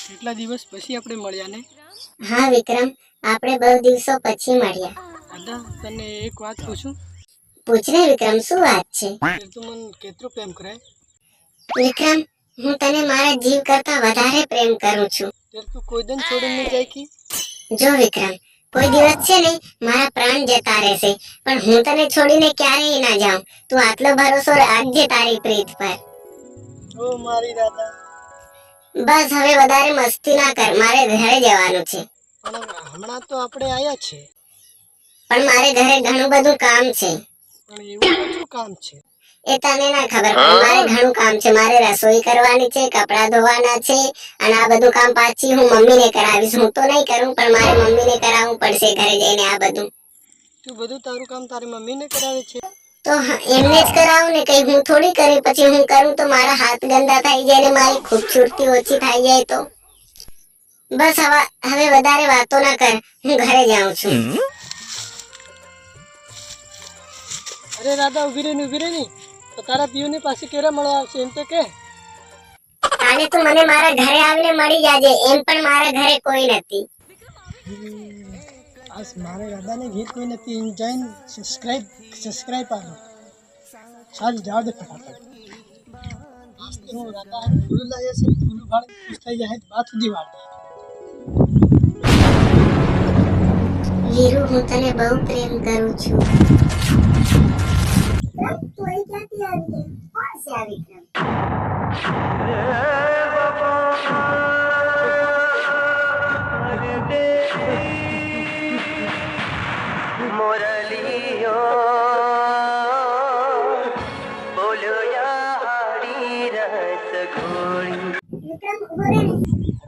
કેટલા દિવસ પછી આપણે મળ્યા ને? હા વિક્રમ, આપણે બહુ દિવસો પછી મળ્યા. દાદા, તને એક વાત પૂછું? પૂછ ને વિક્રમ, શું વાત છે? તું મને કેટલો પ્રેમ કરે? વિક્રમ, હું તને મારા જીવ કરતા વધારે પ્રેમ કરું છું. તું કોઈ દિન છોડીને જાય કે? જો વિક્રમ, કોઈ દિવસ છે ને મારા પ્રાણ જતા રહેશે, પણ હું તને છોડીને ક્યારેય ના જાઉં. તું આટલો ભરોસો રાખજે તારી પ્રીત પર. ઓ મારી દાદા. બસ હવે વધારે મસ્તી ના કર, મારે ઘરે જવાનું છે. પણ હમણાં તો આપણે આયા છે. પણ મારે ઘરે ઘણું બધું કામ છે. પણ એવું શું કામ છે? એ તને ના ખબર પડે. મારે ઘણું કામ છે. મારે રસોઈ કરવાની છે, કપડાં ધોવાના છે, અને આ બધું કામ પાછી હું મમ્મીને કરાવીશ. હું તો નહીં કરું, પણ મારે મમ્મીને કરાવવું પડશે ઘરે જઈને આ બધું. તું બધું તારું કામ તારી મમ્મીને કરાવે છે? તો એમને જ કરાવું ને, કઈ હું થોડી કરી. પછી હું કરું તો મારા હાથ ગંદા થઈ જાય ને મારી ખૂબસૂરતી ઓછી થઈ જાય તો. બસ હવે વધારે વાતો ના કર, હું ઘરે જાઉં છું. અરે દાદા, ઉભી રહે ની. તો તારા પીઓની પાસે કેરા મળવા આવશે એમ તો કે. કાલે તું મને મારા ઘરે આવીને મળી જાજે. એમ પણ મારા ઘરે કોઈ નથી. આજ મારે દાદાને ઘેર કોઈ નથી. જઈને સબસ્ક્રાઇબ આપો. ચાલ જાવ દે ફટાફટ. આજ તો હું દાદા ફૂલ લાવ્યા છે. ફૂલ ભાડે ખુશ થઈ જાય બાત સુધી વાળ. વીરુ, હું તને બહુ પ્રેમ કરું છું. તું અહીં ક્યાંથી આવી ગઈ? કોણ છે આ વિક્રમ? વિક્રમ, ઉભો રહે ને.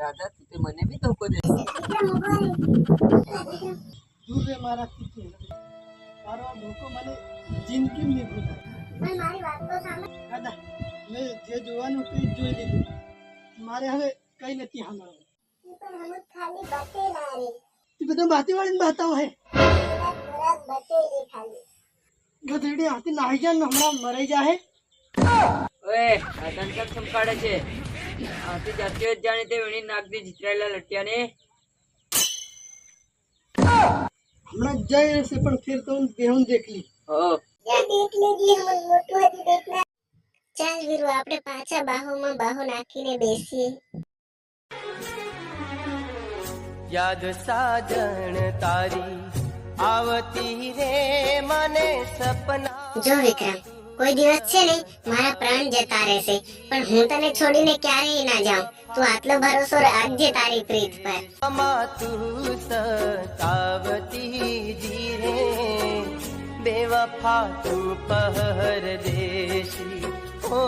રાધા, તું તે મને બી ધોકો દે. વિક્રમ, ઉભો રહે. તું રે મારા પિતા. તારો આ ધોકો મને જિંદગી નહીં ભૂલાય. પણ મારી વાત તો સાંભળ. દાદા, મેં જે જોવાનું હતું એ જોઈ લીધું. મારે હવે કઈ નથી સાંભળવું. પણ હમ ખાલી બતેલા રે. તું બધા બાતી વાળીને બતાવો હે. બરાબર બતેલી ખાલી. ગધેડી હાથી નાહી જાય ને હમણાં મરાઈ જાય. ઓએ, રાધાને કેમ ચમકાડે છે? આથી જાતીય જ જાણે તે વીણી નાખ દે જીતરાયેલા લટિયાને. હમણાં જઈ રહેશે પણ ફિર તો બેહું દેખલી. હો, દેખ લેજે, હમ મોટું હતું દેખના. ચાલ વીરુ, આપણે પાછા બાહોમાં બાહો નાખીને બેસીએ. યાદ સાજણ તારી આવતી રે મને સપના. જો વિક્રમ, કોઈ દિવસ છે ને મારા પ્રાણ જતા રહેશે, પણ હું તને છોડીને ક્યારેય ના જાઉં. તું આટલો ભરોસો રાખજે તારી પ્રીત પર. તું સતાવતી જીરે બેવફા તું પરદેશી. ઓ